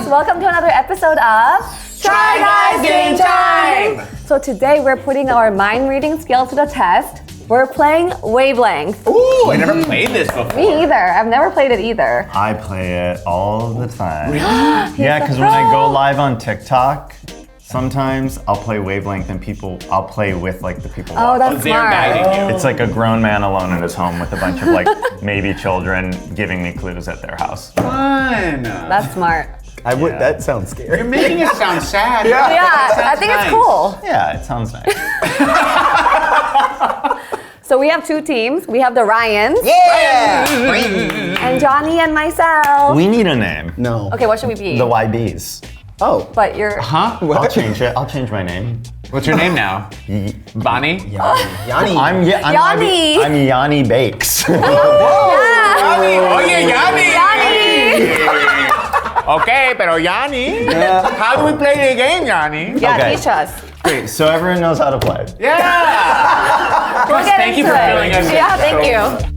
Welcome to another episode of Try Guys Game Time! So today we're putting our mind reading skills to the test. We're playing Wavelength. Ooh, I never played this before. Me either. I've never played it either. I play it all the time. Really? Yeah, because when I go live on TikTok, sometimes I'll play Wavelength and I'll play with like the people Oh, watching. that's They're smart. guiding you. It's like a grown man alone in his home with a bunch of like maybe children giving me clues at their house. Fun. That's smart. That sounds scary. You're making it sound sad. Yeah, I think it's cool. Yeah, it sounds nice. So we have two teams. We have the Ryans Yeah! and Jonny and myself. We need a name. No. Okay, what should we be? The YBs. Oh. But you're... Huh? I'll change it. I'll change my name. What's your name now? Bonnie? Yanni. I'm Yanni. I'm Yanni Bakes. Oh yeah, Yanni! Yanni! Okay, pero Yanni. How do we play the game, Yanni? Yeah, Okay. teach us. Great, so everyone knows how to play. Yeah! We'll get Thank you into for it. filling us in. Yeah, thank you.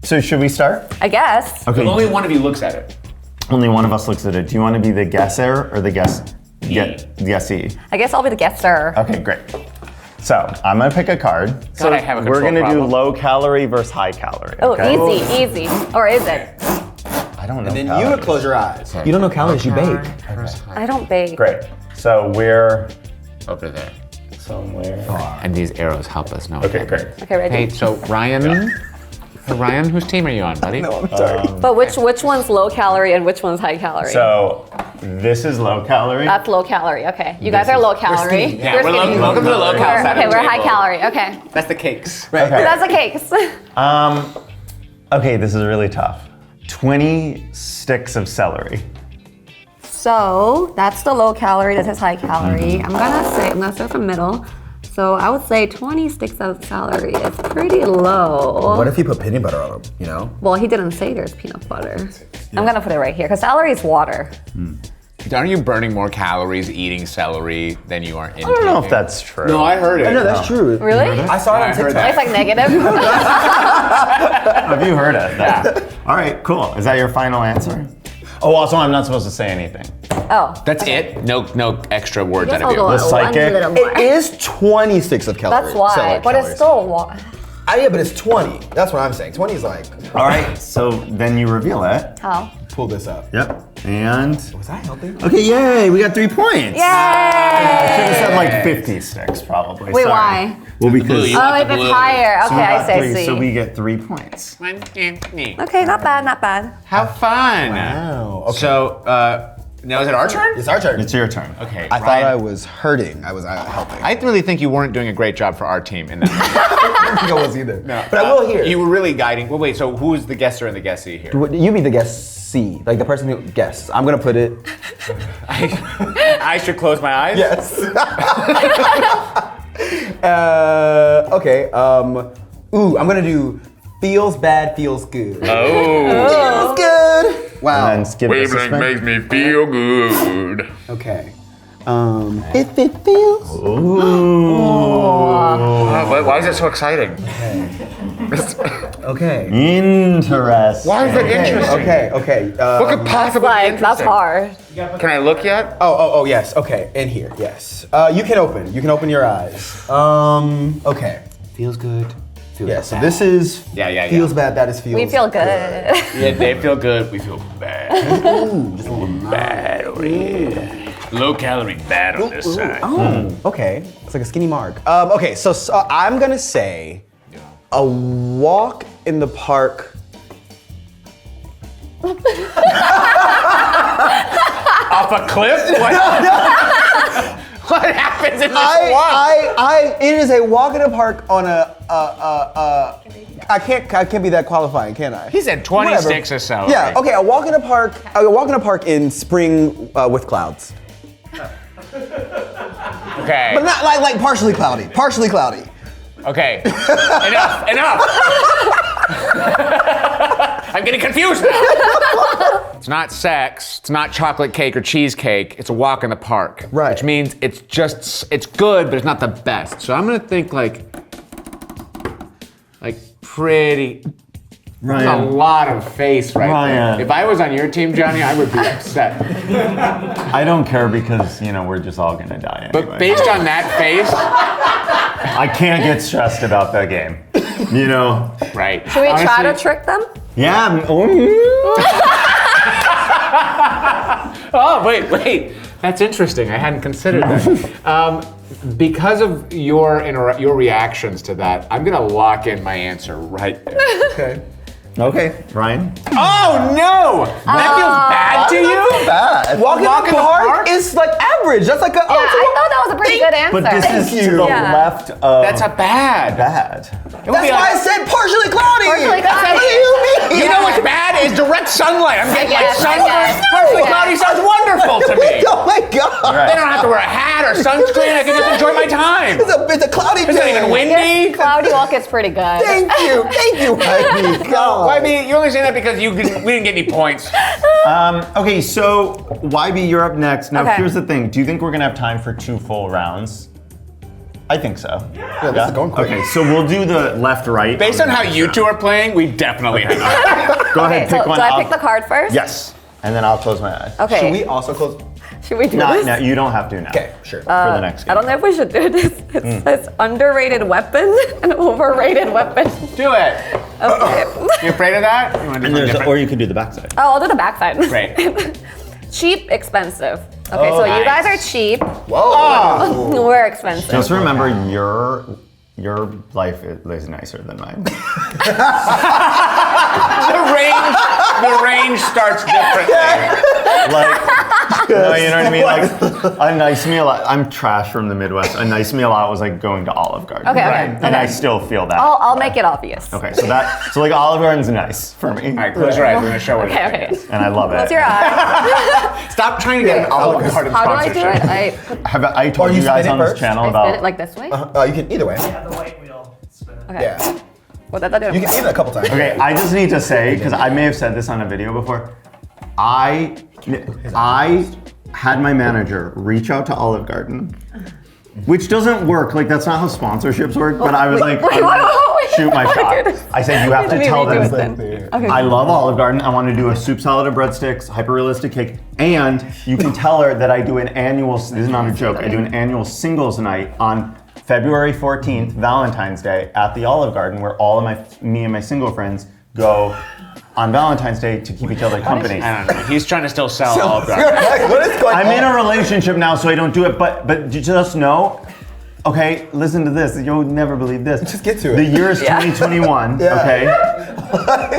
So should we start? I guess. Okay. Only one of you looks at it. Only one of us looks at it. Do you want to be the guesser or the guessee? I guess I'll be the guesser. Okay, great. So I'm gonna pick a card. God, I have a We're control gonna problem. do low calorie versus high calorie. Oh, okay? easy. Or is it? I don't know. And then calories. you would close your eyes. You don't know calories, you bake. I don't bake. Great. So we're Over there. somewhere. And these arrows help us know. Okay, great. Okay, ready? Hey, so Ryan, Ryan, whose team are you on, buddy? No, I'm sorry. But which one's low calorie and which one's high calorie? So this is low calorie. That's low calorie. Okay, you guys are low calorie. Yeah, You're we're skinny. welcome to the low cal side Okay, of the we're high table. calorie. Okay, That's the cakes. Right. Okay. that's the cakes. Okay, this is really tough. 20 sticks of celery. So that's the low calorie. This is high calorie. I'm gonna start from middle. So I would say 20 sticks of celery is pretty low. What if you put peanut butter on them, you know? Well, he didn't say there's peanut butter. I'm gonna put it right here because celery is water. Aren't you burning more calories eating celery than you are intaking? I don't know if that's true. No, I heard it. No, that's true. Really? I saw it I on heard TikTok. that. It's like negative. Have you heard it? All right, cool. Is that your final answer? Oh, also, I'm not supposed to say anything. Oh. That's it? No extra words Guess out of I'll you. go The one psychic? little more. It is 26 of calories. That's why, celery but it's calories. still water. Yeah, but it's 20. That's what I'm saying. 20 is like, All right, so then you reveal it. How? pull this up. Yep. And Was that healthy? okay, yay, we got 3 points. Yay! I should have said like 50 sticks probably. Wait, Sorry. why? Well, because You Oh, want if the it's blue. higher. so we Okay, I got see, I three, see. so we get 3 points. Okay, not bad. Have fun. Wow. Okay. So, now is it our turn? It's our turn. It's your turn. Okay. I thought Ryan, I was hurting. I was helping. I really think you weren't doing a great job for our team in that. I don't think I was either. But I will hear. You were really guiding. Well, wait. So who's the guesser and the guessee here? You be the guest C, like the person who guesses. I'm gonna put it. I should close my eyes. Yes. Okay. Ooh, I'm gonna do feels bad, feels good. Oh. Feels good. Wow. And then skip the suspense. me feel good. Okay. If it feels. Why is it so exciting? Okay. Interesting. Why is it interesting? Okay. What could possibly be Like, that's interesting? hard. Can I look yet? Oh, yes. Okay, in here. Yes. You can open your eyes. Okay. Feels good. Feels bad. So this is Yeah. feels bad. That is feels. We feel good. Yeah, they feel good. We feel bad. Just a little Bad over here. Low calorie bad on this side. Oh, okay. It's like a skinny mark. Okay, so I'm gonna say a walk in the park. Off a cliff? What? What happens in this walk? It is a walk in the park on I can't be that qualifying, can I? He said 26 or so. Yeah. Okay. A walk in a park in spring with clouds, Okay. but not like partially cloudy. Partially cloudy. Okay. Enough. I'm getting confused now. It's not sex, it's not chocolate cake or cheesecake, it's a walk in the park. Right. Which means it's good, but it's not the best. So I'm gonna think like pretty That's a Ryan, lot of face right Ryan. there. If I was on your team, Johnny, I would be upset. I don't care because, we're just all gonna die anyway. But based on that face, I can't get stressed about that game. right. Should we try to Honestly, trick them? Yeah. Oh, wait. That's interesting. I hadn't considered that. Because of your reactions to that, I'm gonna lock in my answer right there. Okay. Okay, Ryan. Oh no! That feels bad to you? Bad. Walking Walk in in the the park park? is like average. That's like a. Yeah, I thought that was a pretty good answer. But this is to the Yeah. left of That's a bad. bad. It would That's be why I like- said partially cloudy. Partially cloudy. What do you mean? You know what's bad is direct sunlight. I'm getting like guess, I sunburn. guess. Partially Okay. cloudy sounds wonderful to me. Oh my god. Right. Then I don't have to wear a hat or sunscreen. I can just enjoy my time. It's a cloudy day. It's not even windy. Cloudy walk is pretty good. Thank you, Ivy. God. Well, I mean, you're only saying that because we didn't get any points. Okay, so YB, you're up next. Now, Okay. here's the thing. Do you think we're gonna have time for 2 full rounds? I think so. Yeah, this is going quick. Okay, so we'll do the left-right. Based on how you two are playing, we definitely have enough. Go ahead, Okay, so pick one. do I pick the card first? Yes, and then I'll close my eyes. Okay. Should we also close? Should we do No, this? no, you don't have to now. Okay, sure. For the next game. I don't know if we should do this. It says underrated weapon and overrated weapon. Do it. Okay. You afraid of that? You want to do something different? Or you could do the backside. Oh, I'll do the backside. Great. Cheap, expensive. Okay, so you guys are cheap. Whoa. We're expensive. Just remember, your life is nicer than mine. The range starts differently. No, you know what I mean? Like, a nice meal, I'm trash from the Midwest. A nice meal out was like going to Olive Garden. Okay, okay, Right? And okay. I still feel that. I'll make it obvious. Okay, so like Olive Garden's nice for me. All right, close your eyes. We're gonna show it. Okay, okay. And I love it. Close your eyes. Stop trying to get an Olive Garden How do I sponsorship. do it? I told you you guys spin it on this first? channel I about. spin it like this way? You can either way. Yeah, the white wheel. Spin it. Okay. Yeah. What did that do? You can spin it a couple times. Okay, I just need to say, because I may have said this on a video before, I had my manager reach out to Olive Garden, which doesn't work. Like, that's not how sponsorships work, but I was like, wait, I'm gonna wait. shoot my Oh my shot. goodness. I said, you have to Let me tell redo them. it then. Okay. I love Olive Garden. I want to do a soup salad of breadsticks, hyper-realistic cake, and you can tell her that I do an annual, this is not a joke, I do an annual singles night on February 14th, Valentine's Day, at the Olive Garden, where all of me and my single friends go on Valentine's Day to keep each other company. I don't know. He's trying to still sell Olive Garden. What is going I'm on? in a relationship now, so I don't do it, but you just know, okay, listen to this, you'll never believe this. Just get to it. The year is 2021, Yeah. okay?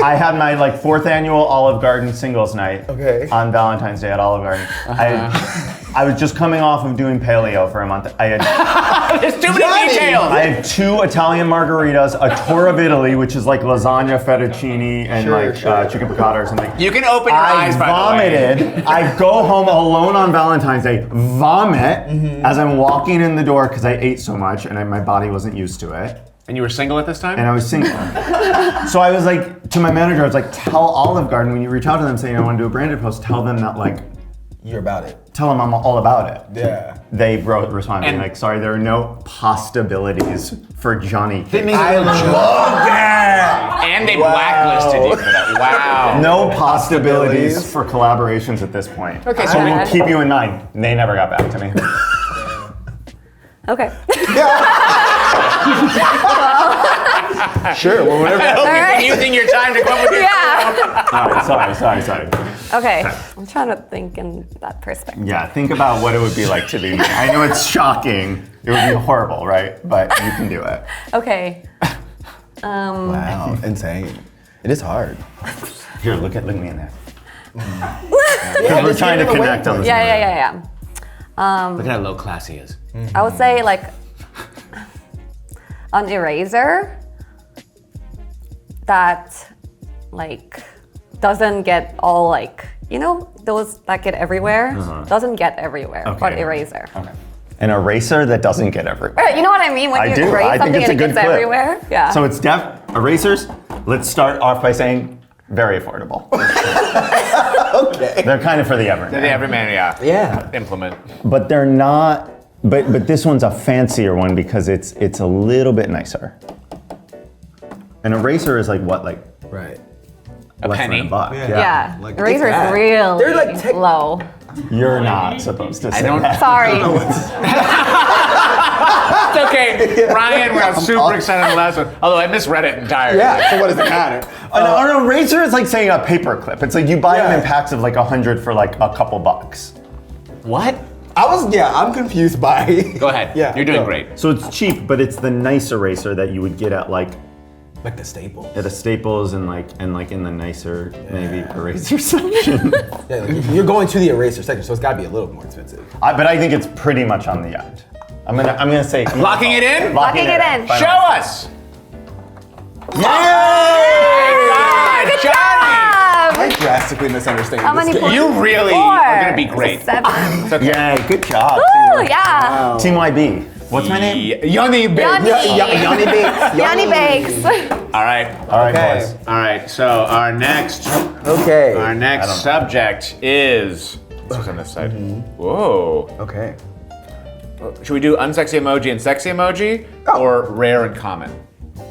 I had my 4th annual Olive Garden singles night on Valentine's Day at Olive Garden. I was just coming off of doing paleo for a month. There's too many details. I had 2 Italian margaritas, a tour of Italy, which is like lasagna, fettuccine, and chicken piccata or something. You can open your eyes, by vomited. the way. I go home alone on Valentine's Day, vomit as I'm walking in the door because I ate so much and my body wasn't used to it. And you were single at this time? And I was single. So I was like, to my manager, I was like, tell Olive Garden when you reach out to them saying I want to do a branded post, tell them that You're about it. tell them I'm all about it. Yeah. They responded And- like, sorry, there are no possibilities for Johnny. I love that. And they blacklisted you for that. Wow. No possibilities for collaborations at this point. Okay, so so we'll keep you in mind. They never got back to me. Okay. Sure. Well, whatever. I hope you've right. been using your time to come with your Yeah. All right, sorry. Okay. I'm trying to think in that perspective. Yeah, think about what it would be like to be me. I know it's shocking. It would be horrible, right? But you can do it. Okay. Wow. Insane. It is hard. Here, look at me in there. Because we're trying to connect on this. Yeah. Look at how low class he is. I would say an eraser that doesn't get all those that get everywhere doesn't get everywhere, but Okay. eraser. Okay. An eraser that doesn't get everywhere. Right, you know what I mean when I you do. erase I think something it's a and it good gets clip. everywhere. Yeah. So it's erasers. Let's start off by saying very affordable. Okay. They're kind of for the everyman. The everyman, Yeah. implement. But they're not. But this one's a fancier one because it's a little bit nicer. An eraser is what Right. less penny. than $1. Yeah. Like, Eraser's it's bad. really They're like low. You're not supposed to say don't- that. Sorry. It's okay. Ryan, we're super excited on the last one. Although I misread it entirely. Yeah, so what does it matter? An eraser is like saying a paper clip. It's like you buy them in packs of like 100 for like a couple bucks. What? I'm confused by. Go ahead. Yeah, You're doing go. great. So it's cheap, but it's the nice eraser that you would get at like The Staples. at a Staples and like in the nicer maybe eraser section. Yeah, like, you're going to the eraser section, so it's got to be a little more expensive. But I think it's pretty much on the end. I'm gonna say Locking it in? Locking it in. Final. Show us. Yay! God, Johnny! I drastically misunderstand How this many game. points? You really 4. are gonna be great. 7. It's okay. Yay! Good job. Ooh, yeah. Team YB. What's my name? Yoni Big. Yanni. Yanni Bakes. Yanni Bakes. All right. All right, Okay. boys. All right. So our next Okay. subject is. What's on this side? Whoa. Okay. Should we do unsexy emoji and sexy emoji, or rare and common?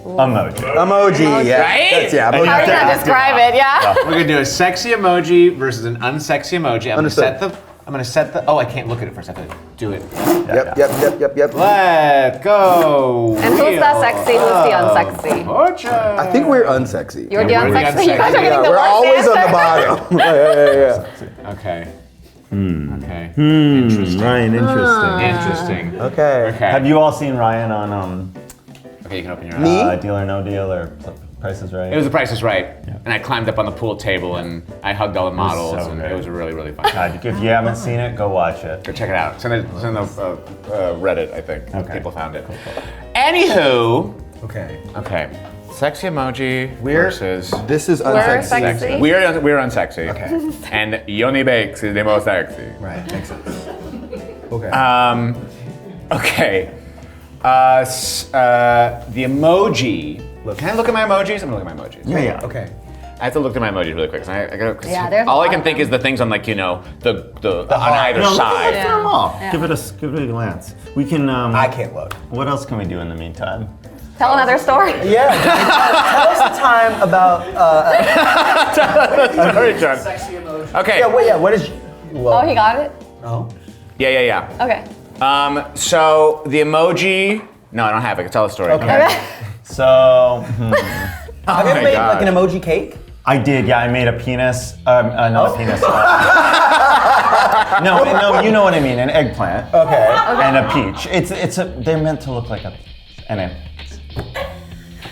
Emoji. Emoji. Yeah. Right? That's, yeah. How Emoji. How are you gonna describe it? Yeah. We're gonna do a sexy emoji versus an unsexy emoji. Understood. I'm gonna set the. Oh, I can't look at it first. I have to do it. Yep. Let's go. And who's the sexy? Who's the unsexy? Orcha. I think we're unsexy. You're the we're the unsexy. You guys are unsexy. getting the We're worst always on answer. the bottom. Yeah. Okay. Okay. Ryan, interesting. Interesting. Okay. Okay. Have you all seen Ryan on Okay, you can open your Me? eyes. Deal or No Deal or Price is Right? It was The Price is Right, and I climbed up on the pool table and I hugged all the models, so and good. it was really, really fun. God, if you haven't seen it, go watch it. Go check it out. It's in the Reddit, I think. Okay. People found it. Anywho, Okay. okay. Sexy emoji We're- versus This is We're unsexy. sexy. we're unsexy. Okay. And Yoni Bakes is the most sexy. Right. Makes sense. Okay. Okay. The emoji. Can I look at my emojis? I'm gonna look at my emojis. Yeah. Okay. I have to look at my emojis really quick. 'Cause I gotta, 'cause Yeah, there's all a I lot can of think them. is the things on, like, the on either No, side. Look at them all. Yeah. Give it a glance. We can. I can't look. What else can we do in the meantime? Tell another story. Yeah. Tell us the time about. Sorry, John. Okay. Yeah. What is? Well, Oh, he got it? Oh. Yeah. Okay. So the emoji. No, I don't have it. I can tell the story. Okay. So Have you ever my made God. like an emoji cake? I did. Yeah, I made a penis. Not a penis. No, you know what I mean. An eggplant. Okay. And a peach. They're meant to look like an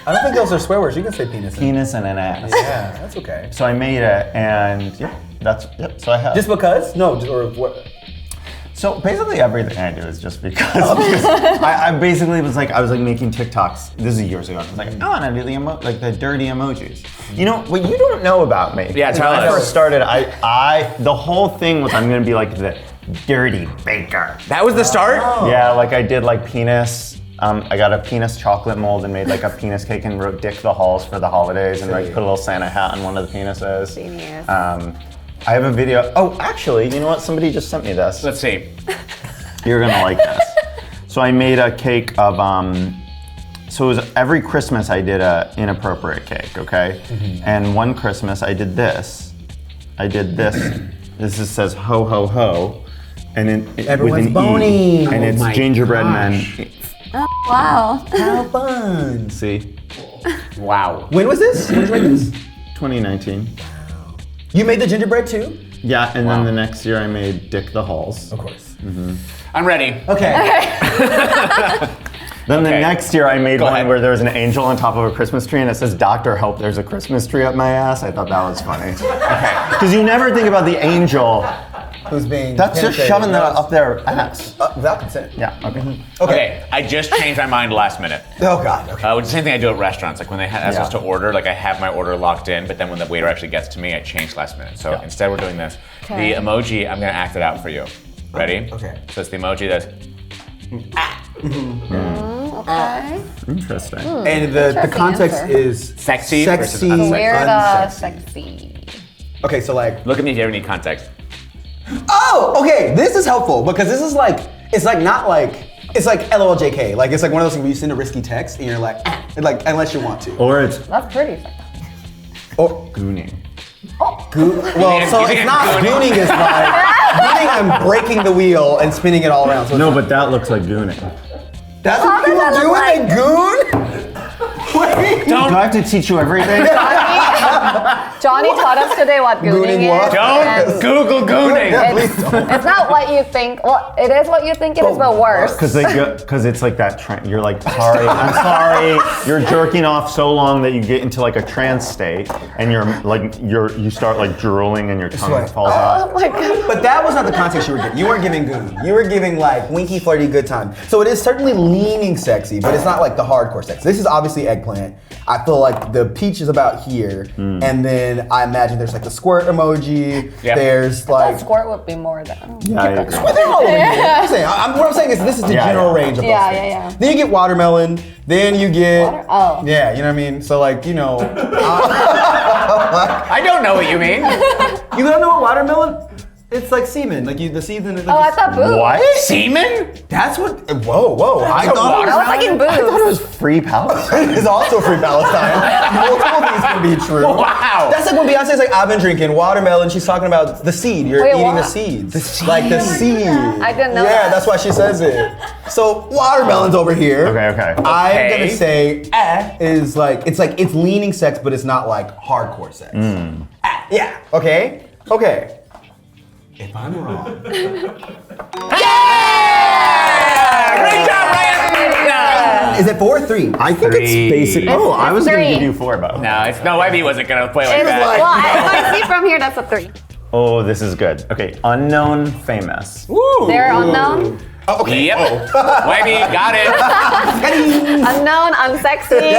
I don't think those are swear words. You can say penis. penis and an ass. Yeah, that's okay. So I made it, and so I have. Just because? No, or what? So basically everything I do is just because I basically was like making TikToks. This is years ago. I was like, I want to do the dirty emojis. You know what you don't know about me? Yeah, tell when I us. first started, the whole thing was I'm gonna be like the dirty baker. That was the start? Yeah, like I did like penis. I got a penis chocolate mold and made like a penis cake and wrote Dick the Halls for the holidays and like put a little Santa hat on one of the penises. Genius. I have a video. Oh, actually, you know what? Somebody just sent me this. Let's see. You're gonna like this. So I made a cake of so it was every Christmas I did a inappropriate cake, okay? And one Christmas I did this. This says ho ho ho, and Everyone's with an boning. E, and Oh it's my gingerbread gosh. men. Wow. How fun. See, Wow. When was this? When did you make this? 2019. You made the gingerbread too? Yeah, and Wow. then the next year I made Dick the Halls. Of course. I'm ready. Okay. Then the Okay. next year I made Go one ahead. where there's an angel on top of a Christmas tree and it says, "Doctor, help, there's a Christmas tree up my ass." I thought that was funny. Okay. Because you never think about the angel. Who's being That's just penetrated. shoving that up their ass. Without consent. Yeah, okay. Okay. I just changed my mind last minute. Oh God. Okay. It's the same thing I do at restaurants. Like when they ask us to order, like I have my order locked in, but then when the waiter actually gets to me, I change last minute. So instead we're doing this. Okay. The emoji, I'm gonna act it out for you. Ready? Okay. So it's the emoji that's Okay. Interesting. And the Interesting context answer. is Sexy versus sexy, unsexy. Weird, unsexy. sexy. Okay, so like, look at me if you ever need context. oh, okay, this is helpful because this is like, it's like not like, it's like LOLJK. Like it's like one of those things where you send a risky text and you're like unless you want to. Or it's That's pretty. Or gooning. Well, so it's not gooning. Is like gooning. I'm breaking the wheel and spinning it all around. So No, but that looks like gooning. that's what people do when they goon. Wait. Do I have to teach you everything? Johnny taught us today what gooning Gooning what? is. Don't and Google gooning. Yeah, please don't. It's not what you think. Well, it is what you think it is, but worse. Because it's like that trance. You're like, sorry, I'm sorry. You're jerking off so long that you get into like a trance state, and you start like drooling, and your tongue Sweat. falls out. Oh my god. But that was not the context you were giving. You weren't giving goon. You were giving like winky, flirty, good time. So it is certainly leaning sexy, but it's not like the hardcore sex. This is obviously eggplant. I feel like the peach is about here, and then I imagine there's like the squirt emoji. Yep. There's like. Squirt would be more than. Yeah, I agree. Well, they're all over here. I'm saying, what I'm saying is this is the general range of those Yeah, things. yeah. Then you get watermelon. Then you get. Oh. Yeah, you know what I mean? So like, I don't know what you mean. You don't know what watermelon? It's like semen. Like the seeds in it. Oh, I thought boob. What? Semen? That's what. Whoa. I thought I was thinking boobs. I thought it was free Palestine. It is also free Palestine. Multiple things can be true. Wow. That's like when Beyonce's like, I've been drinking watermelon. She's talking about the seed. You're Wait, eating the what? seeds. Like the seed. I didn't know Yeah, that. that's why she says it. So watermelon's over here. Okay. I'm gonna say is like it's leaning sex, but it's not like hardcore sex. Yeah. Okay. If I'm wrong. Great job, Ryan. Is it 4 or 3? I think it's basic. Oh, I was going to three. give you 4 about. No, Webby wasn't gonna play like It's that. well, if I see from here, that's a 3. Oh, this is good. Okay, unknown, famous. Woo. They're unknown. Oh, okay. Yep. Webby, got it. Unknown, unsexy.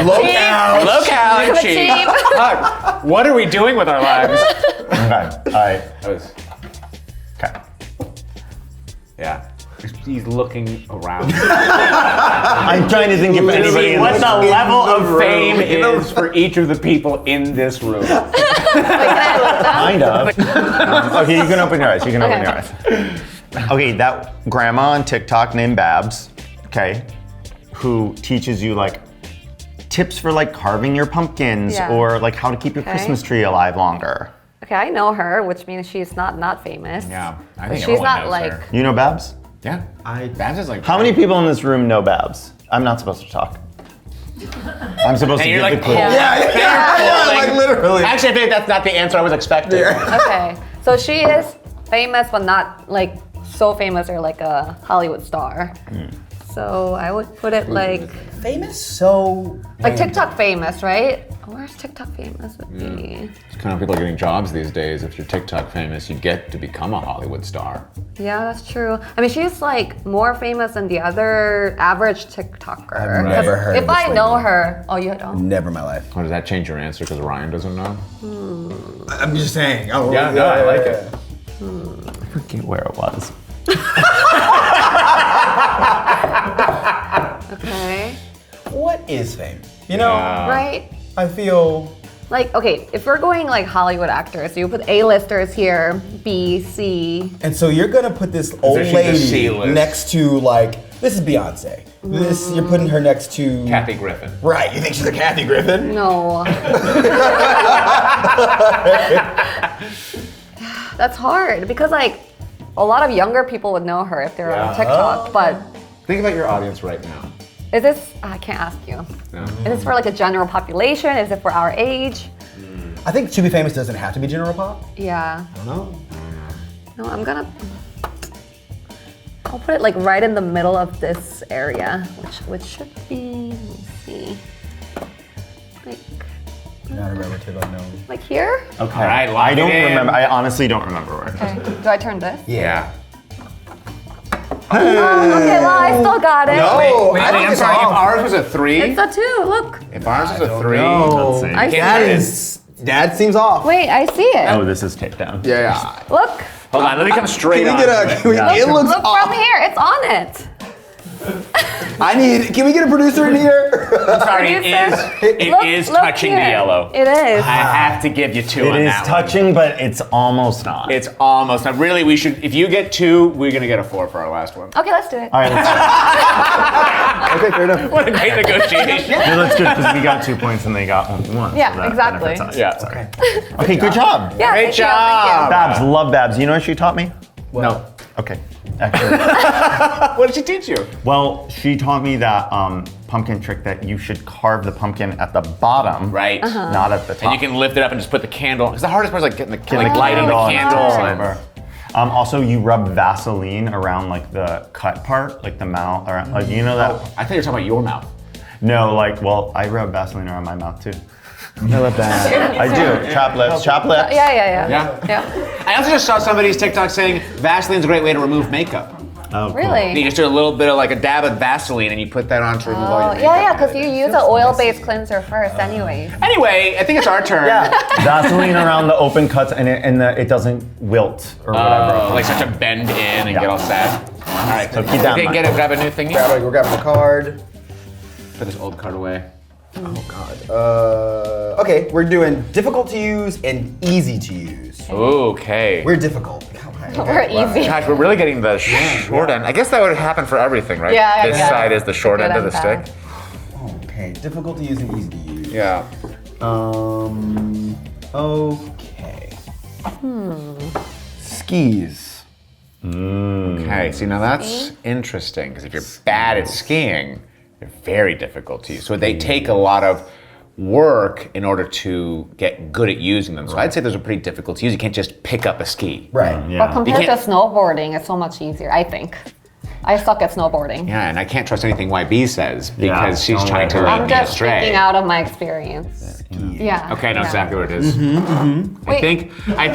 Low count. Low count, cheap. Cheap. Fuck. What are we doing with our lives? Okay, all right. Okay. Yeah. He's looking around. I'm trying to think if to anybody see in what this the level of room. fame is for each of the people in this room. Kind of. Okay, you can open your eyes. Open your eyes. Okay, that grandma on TikTok named Babs, okay, who teaches you like tips for like carving your pumpkins or like how to keep your Christmas tree alive longer. Okay, I know her, which means she's not famous. Yeah, I But think she's everyone not knows like. her. You know Babs? Yeah, Babs is like. How many people in this room know Babs? I'm not supposed to talk. I'm supposed to you're give like, the clue. Yeah, like literally. Actually, I think that's not the answer I was expecting. Okay, so she is famous, but not like so famous or like a Hollywood star. So I would put it like Famous? So. like TikTok famous, right? Where's TikTok famous would be? It's kind of people are getting jobs these days. If you're TikTok famous, you get to become a Hollywood star. Yeah, that's true. I mean, she's like more famous than the other average TikToker. I've never heard of If this I know lady. her, oh, you don't? Never in my life. Or does that change your answer because Ryan doesn't know? I'm just saying. Oh, Yeah, no, I like it. I forget where it was. Okay. What is fame? You know, Right? I feel. Like, okay, if we're going like Hollywood actors, so you put A-listers here, B, C. And so you're gonna put this old she's a lady C-list. next to like this is Beyonce. This you're putting her next to Kathy Griffin. Right, you think she's a Kathy Griffin? No. That's hard because like a lot of younger people would know her if they're on TikTok, but Think about your audience right now. is this, I can't ask you. No. Is this for like a general population? Is it for our age? I think to be famous doesn't have to be general pop. Yeah. I don't know. No, I'll put it like right in the middle of this area, which should be, let me see. Not a relative unknown. Like here? Okay. All right, lock I don't it in. remember. I honestly don't remember where. Okay. Do I turn this? Yeah. Oh, okay, well, I still got it. No. Wait, I don't I'm think sorry. it's If off. ours was a 3, It's a 2, look. if ours was a 3, Let's see. I see That it. that seems off. Wait, I see it. Oh, this is taped down. Look. hold on, let me come straight Can on. we get a? Can we, Yeah. it looks Look off. from here. It's on it. Can we get a producer in here? I'm sorry, it is touching the yellow. It is. I have to give you 2 on that It is one. touching, but it's almost not. It's almost not. Really, we should. If you get 2, we're gonna get a 4 for our last one. Okay, let's do it. All right, Okay, fair enough. What a great negotiation. no, that's good because we got 2 points and they got 1. Yeah, so that exactly. benefits us. Yeah. Okay. Okay, good job. Yeah, Great thank job. Babs, love Babs. You know what she taught me? No. Okay. Actually, What did she teach you? well, she taught me that pumpkin trick that you should carve the pumpkin at the bottom, Right. not at the top. And you can lift it up and just put the candle. Because the hardest part is like getting the Like lighting the on candle. December. Also, you rub Vaseline around like the cut part, like the mouth, around, like you know that. I thought you were talking about your mouth. No, like I rub Vaseline around my mouth too. I love that. I do. Chop lips. Chop lips. Yeah. I also just saw somebody's TikTok saying Vaseline's a great way to remove makeup. Oh, cool. Really? You just do a little bit of like a dab of Vaseline and you put that on to remove all your makeup. Yeah, because you use an oil-based cleanser first anyways. Anyway, I think it's our turn. Vaseline around the open cuts and it doesn't wilt or whatever. Like such a bend in and get all sad. All right, So keep that in mind. grab a new thingy. We're grabbing the card. Put this old card away. Oh God. Okay, we're doing difficult to use and easy to use. Okay. We're difficult. We're easy. Gosh, we're really getting the short end. I guess that would happen for everything, right? Yeah, This yeah. side is the short Good end of the and bad. stick. Okay, difficult to use and easy to use. Yeah. Okay. Skis. Okay, see now that's interesting because if you're bad at skiing, they're very difficult to use. So they take a lot of work in order to get good at using them. So I'd say those are pretty difficult to use. You can't just pick up a ski. Right. But compared to can't- snowboarding, it's so much easier, I think. I suck at snowboarding. Yeah, and I can't trust anything YB says because she's don't trying let to her. lead I'm me just astray. speaking out of my experience. Yeah. Okay, I know yeah. exactly what it is. I Wait. think I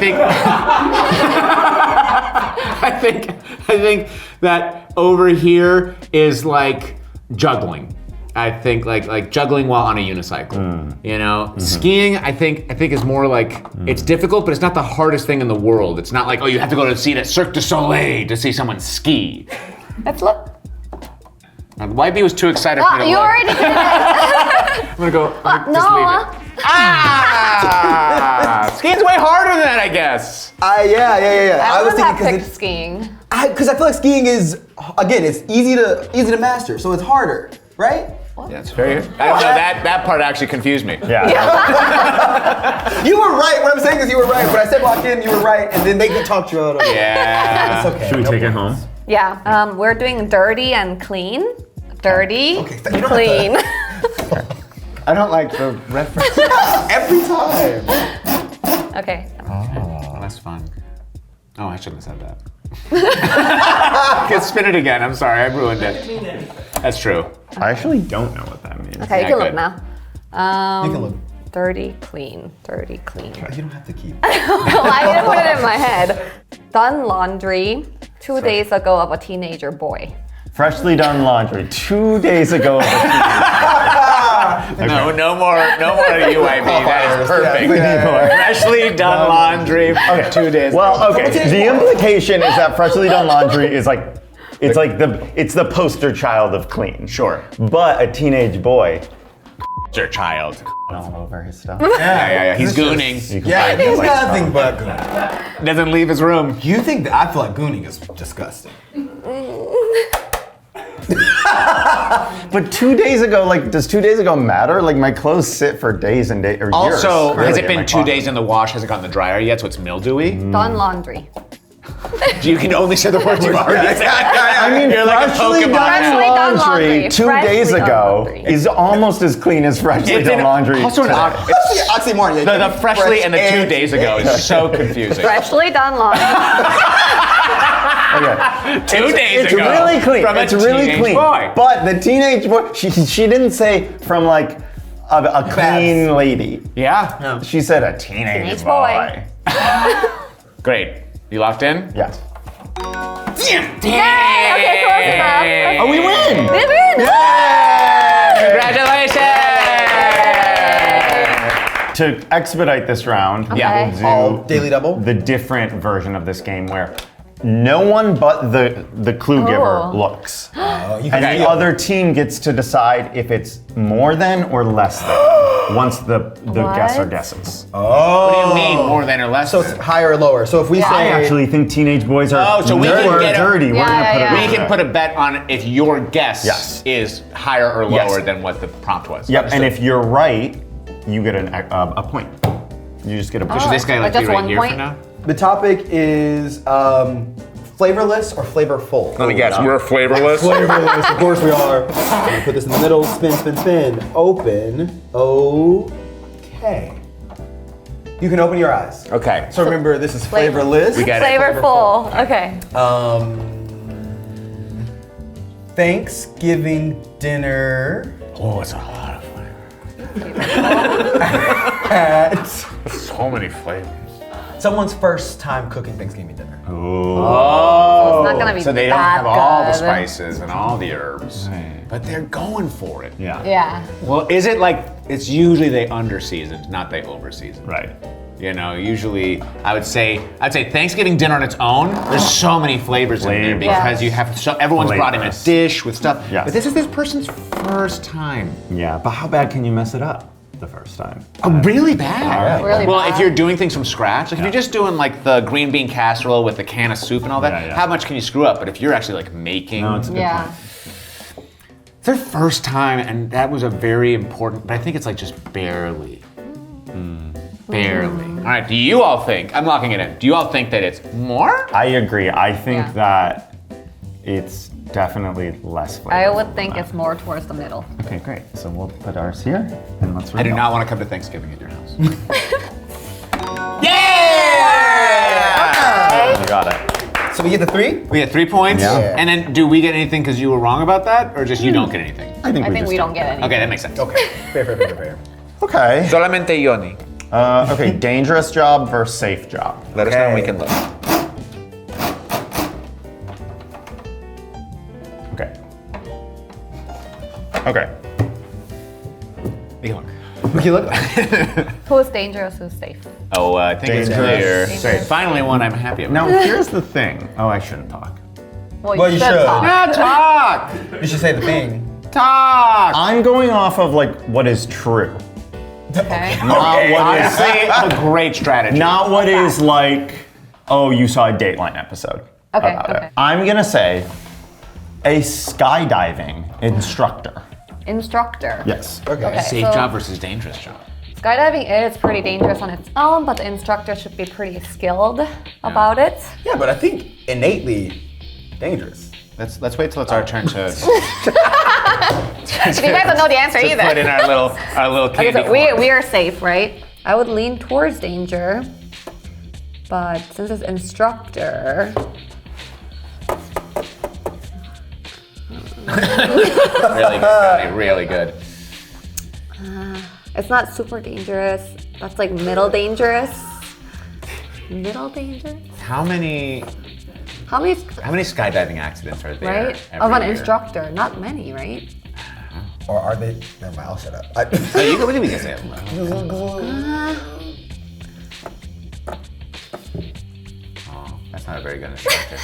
think that over here is like juggling. I think like juggling while on a unicycle. You know, skiing I think is more like it's difficult, but it's not the hardest thing in the world. It's not like you have to go to see it at Cirque du Soleil to see someone ski. Let's look. YB was too excited for me to You look. already did it. I'm gonna go. Just leave No. it. Skiing's way harder than that, I guess. Yeah. I was would have thinking picked skiing. because I feel like skiing is again it's easy to master, so it's harder, right? Yeah, it's very. I don't know. That part actually confused me. Yeah. You were right. What I'm saying is you were right. When I said lock in, you were right, and then they can talk you out of it. Yeah. It's okay. Should we no take it problem. home? Yeah. We're doing dirty and clean. Dirty, Okay, you don't clean. I don't like the reference. Every time. Okay. Oh, that's fun. Oh, I shouldn't have said that. Let's spin it again. I'm sorry, I ruined it. That's true. I actually don't know what that means. Okay, you Yeah, can good. look now. You can look. Dirty, clean. Dirty, clean. You don't have to keep. Well, I didn't put it in my head. Done laundry 2 days ago of a teenager boy. Freshly done laundry 2 days ago. No more UIB. That is perfect. Freshly done laundry. 2 days. Well, okay. The implication is that freshly done laundry is like it's the poster child of clean. Sure. But a teenage boy Your child. all over his stuff. Yeah. He's gooning. You can Yeah, find it he's like- nothing but gooning. Doesn't leave his room. You think that I feel like gooning is disgusting. But 2 days ago, like, does 2 days ago matter? Like, my clothes sit for days and days or years. Also, has really, it in my been 2 closet. days in the wash? Has it gotten in the dryer yet? So it's mildewy. Done laundry. You can only say the words you've already said. I mean, You're like a freshly Pokemon. done Freshly done laundry laundry. 2 Freshly days done ago laundry. is almost as clean as freshly It's done laundry. also an today. Oxymoron. The freshly and the 2 days ago is so confusing. Freshly done laundry. Okay. 2 days It's ago. really clean. From a It's really teenage clean. boy. But the teenage boy, she didn't say from like a clean lady. Yeah. She said a teenage Teenage boy. Great. You locked in? Yes. Yay! Okay, close enough. Oh, we win! We win! Congratulations! To expedite this round, Yeah. we'll do All daily double. the different version of this game where no one but the clue giver looks. And the other team gets to decide if it's more than or less than once the guesser guesses. What do you mean, more than or less So than? it's higher or lower. So if we I say actually think teenage boys are so we can get dirty. We're gonna put it We can put a bet on if your guess Yes. is higher or lower than what the prompt was. Yep, and if you're right, you get a point. You just get a point. Should this guy Like be just right 1 here point? for now? the topic is flavorless or flavorful. Let me guess, we're flavorless? Flavorless, of course we are. I'm gonna put this in the middle, spin, spin, spin. Open. Okay. You can open your eyes. Okay. So remember, this is flavorless. We got it. Flavorful. Okay. Thanksgiving dinner Oh, it's a lot of flavor. at So many flavors. someone's first time cooking Thanksgiving dinner. Oh. It's not gonna be So they don't that have all the good. spices and all the herbs, Right. but they're going for it. Yeah. Yeah. Well, is it like, it's usually they under-seasoned, not they over-seasoned. Right. You know, usually I'd say Thanksgiving dinner on its own, there's so many flavors in there because you have, so everyone's brought in a dish with stuff. Yes. But this is this person's first time. Yeah, but how bad can you mess it up the first time? Oh, really bad? Really well, bad. if you're doing things from scratch, like if you're just doing like the green bean casserole with the can of soup and all that, Yeah, yeah. how much can you screw up? But if you're actually like making, No, it's a good Yeah. point. it's their first time, and that was a very important, but I think it's like just barely. Barely. All right, do you all think, I'm locking it in, do you all think that it's more? I agree. I think Yeah. that it's definitely less flavor. I would think it's more towards the middle. Okay, great. So we'll put ours here, and let's. I do read not want to come to Thanksgiving at your house. Yeah! You got it. So we get the 3? We get 3 points, Yeah. and then do we get anything because you were wrong about that, or just you don't get anything? I think I think just we don't get any. Okay, that makes sense. Okay. Fair. Okay. Solamente Yoni. Okay. Dangerous job versus safe job. Let us know when we can look. Okay. Okay. We can look. We can look. Who's dangerous? Who's safe? Oh, I think it's Dangerous. clear. Dangerous. Finally one I'm happy about. Now here's the thing. Oh, I shouldn't talk. Well, you should. talk. Now talk! You should say the thing. Talk! I'm going off of like what is true, Okay. not what is Honestly, a great strategy. not what is like. Oh, you saw a Dateline episode. Okay, about okay. it. I'm gonna say a skydiving instructor. Instructor. Yes. Okay. Safe so- job versus dangerous job. Skydiving is pretty dangerous on its own, but the instructor should be pretty skilled about it. Yeah, but I think innately dangerous. Let's wait till it's our turn to, You guys don't know the answer to either. put in our little Okay, candy so we corn. are safe, right? I would lean towards danger, but since it's instructor, Really good, Connie, really good. it's not super dangerous. That's like middle dangerous. Middle dangerous? How many skydiving accidents are there? Right? every Of an year? instructor. Not many, right? Or are they? Never mind, I'll shut up. No, you can, we can say it. Oh, that's not a very good instructor.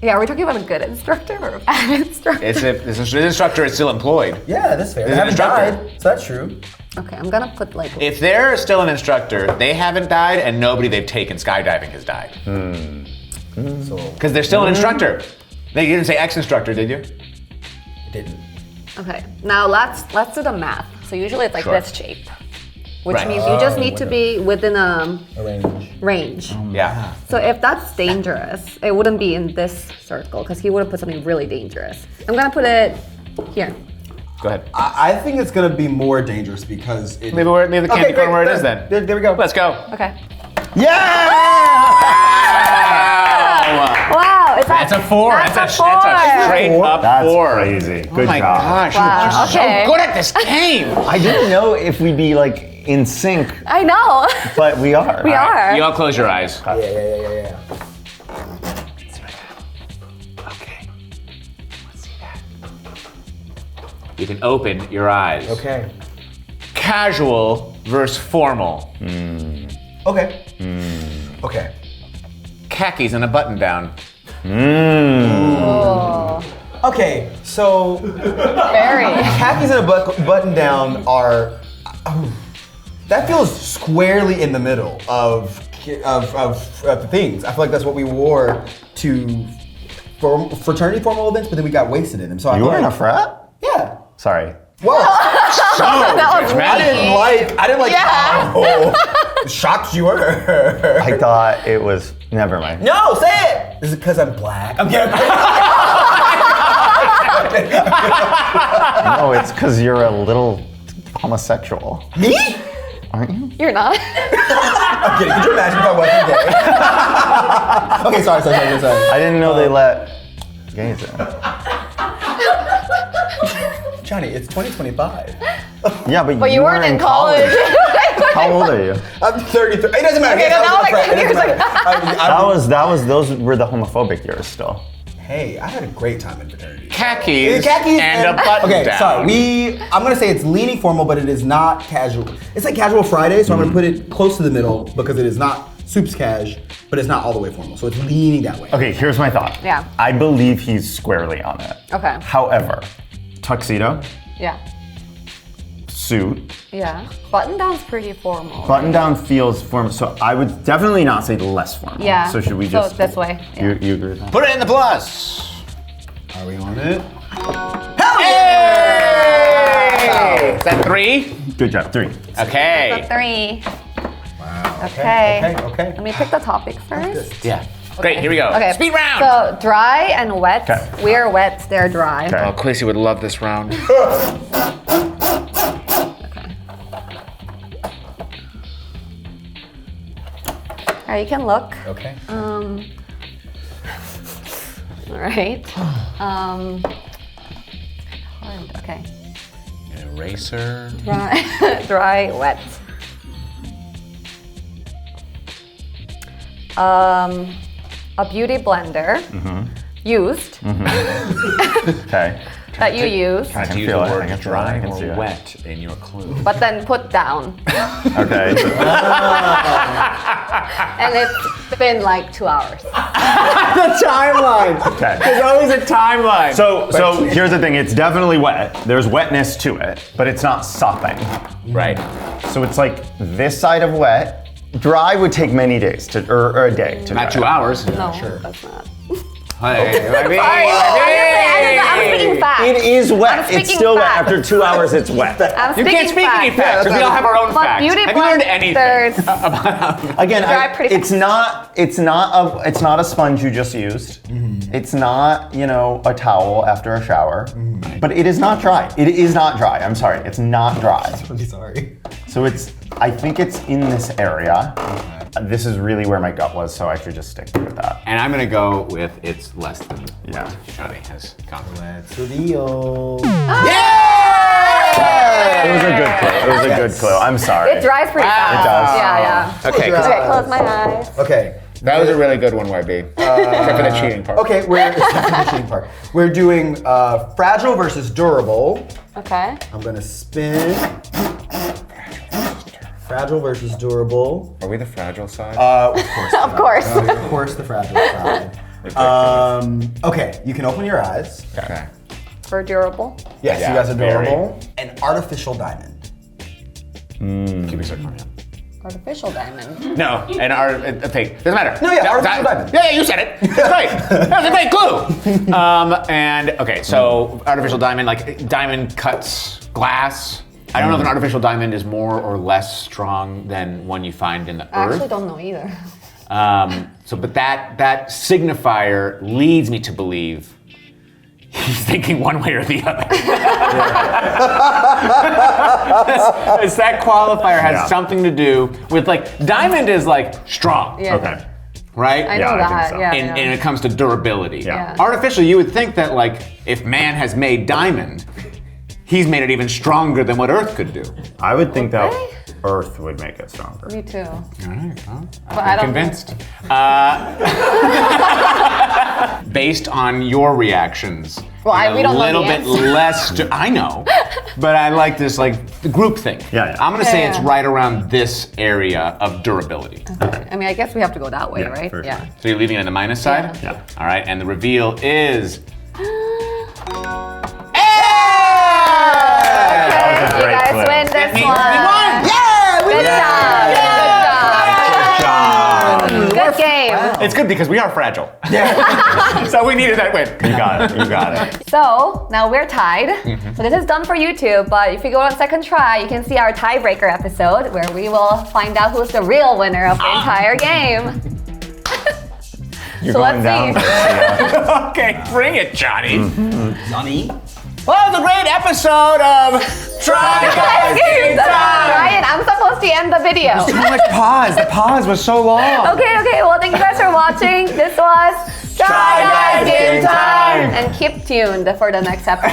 Yeah, are we talking about a good instructor or a bad instructor? This instructor is still employed. Yeah, that's fair. They Is it haven't instructor? died, so that's true. Okay, I'm gonna put like. If they're still an instructor, they haven't died, and nobody they've taken skydiving has died. So Because they're still an instructor. They didn't say ex-instructor, did you? it didn't. Okay, now let's do the math. So usually it's like Sure. this shape, which Right. means you just need to be within a A range. range. Yeah. So if that's dangerous, it wouldn't be in this circle because he would have put something really dangerous. I'm gonna put it here. Go ahead. I think it's gonna be more dangerous because it. Leave the candy corn where it is then. There we go. Let's go. Okay. Yeah! Wow, it's That's a 4. That's That's a a 4. straight up That's 4. crazy. Oh Good my job. gosh, Wow, you're okay. so good at this game. I didn't know if we'd be like in sync, I know. but we are. We are. You all close your eyes. Yeah. Okay. Let's see that. You can open your eyes. Okay. Casual versus formal. Okay. Okay. Khakis and a button down. Oh. Okay, so Very. khakis and a button down are. That feels squarely in the middle of the things. I feel like that's what we wore to fraternity formal events, but then we got wasted in them. So You were in a frat? Yeah. Sorry. Whoa. That was I didn't like Yeah. how shocked you were. I thought it was. Never mind. No, say it. Is it because I'm black? I'm kidding. No, it's because you're a little homosexual. Me? Aren't you? You're not. I'm kidding. Could you imagine if I wasn't gay? Okay, sorry. I didn't know they let gays in. Johnny, it's 2025. Yeah, but But you weren't in college. How old are you? I'm 33. It doesn't matter. Okay, Yes, I now was like a frat. 10 It years doesn't matter. Those were the homophobic years still. Hey, I had a great time in fraternity. Khakis and a button Okay, down. sorry. I'm gonna say it's leaning formal, but it is not casual. It's like casual Friday, so I'm gonna put it close to the middle because it is not soups cash, but it's not all the way formal. So it's leaning that way. Okay, here's my thought. Yeah. I believe he's squarely on it. Okay. However, tuxedo, Yeah. suit, Yeah. Button down's pretty formal. button down feels formal. So I would definitely not say less formal. Yeah. So should we So just this way. Yeah. You agree with that? Put it in the plus. Are we on it? Hey! Is that 3? Good job. 3. Okay. 3. Wow. Okay. Okay. Let me pick the topic first. Yeah. Great, here we go. Okay. Speed round! So dry and wet. Okay. We're wet, they're dry. Okay. Oh, Quincy would love this round. Alright, you can look. Okay. Alright. Hard. Okay. An eraser. Dry, dry, wet. A beauty blender used Okay. that you used, Try to can use feel the it, I word can feel it, dry I can see or it. wet in your clue. but then put down. Okay. And it's been like 2 hours. The timeline! Okay. There's always a timeline. So here's the thing. It's definitely wet. There's wetness to it, but it's not sopping. Right. So it's like this side of wet. Dry would take many days or a day to Not dry. 2 hours. No, that's not. Hey, Sorry, I'm speaking fast. It is wet. I'm It's speaking still wet. facts. After 2 hours, it's wet. I'm You can't speak any facts because we all have our own But facts. beauty Have you learned blenders- anything about Again, Dry pretty it's not a sponge you just used. It's not, a towel after a shower. But it is not dry. It is not dry. I'm sorry. It's not dry. I'm sorry. So I think it's in this area. This is really where my gut was, so I should just stick with that. And I'm gonna go with it's less than Yeah. what Johnny has gone with. Let's reveal. It was a good clue. It was a good clue. I'm sorry. It dries pretty fast. It does. Yeah. Okay, Close your Okay, close my eyes. Okay. that was a really good one, YB. Except for the cheating part. Okay, we're the cheating part. We're doing fragile versus durable. Okay. I'm gonna spin. Fragile versus durable. Are we the fragile side? Of course. Of course. Of course, the fragile side. Okay, you can open your eyes. Okay. For durable. Yes, Yeah, you guys are very. durable. An artificial diamond. Keep it circling. Artificial diamond. No, and our fake. Doesn't matter. No, yeah, artificial diamond. Yeah, you said it. That's right. That was a great clue. And okay, so artificial diamond, like diamond cuts glass. I don't know if an artificial diamond is more or less strong than one you find in the I earth. actually don't know either. But that signifier leads me to believe he's thinking one way or the other. It's that qualifier has something to do with diamond is strong. Yeah. Okay. Right? I know I think that. so. Yeah. And it comes to durability. Yeah. Artificial, you would think that if man has made diamond, he's made it even stronger than what Earth could do. I would think that. Earth would make it stronger. Me too. All right, well, But I I'm don't convinced. Based on your reactions, Well, we don't know the a little bit answer. less. I know, but I like this the group thing. Yeah. I'm gonna say Yeah. it's right around this area of durability. Okay. I mean, I guess we have to go that way, Yeah, right? for Yeah. sure. So you're leaving it on the minus side? Yeah. All right, and the reveal is. Okay, you great guys clip. win That this means one. we won! Yeah, we Good did. job. Good game. It's good because we are fragile. Yeah. So we needed that win. You got it. You got it. So now we're tied. So this is done for YouTube, but if you go on second try, you can see our tiebreaker episode where we will find out who's the real winner of the entire game. You're So going let's down. see. Yeah. Okay, bring it, Johnny. Johnny. Well, it was a great episode of Try Guys Game Time. Ryan, I'm supposed to end the video. Too much pause. The pause was so long. Okay, well, thank you guys for watching. This was Try Guys Game Time. And keep tuned for the next episode.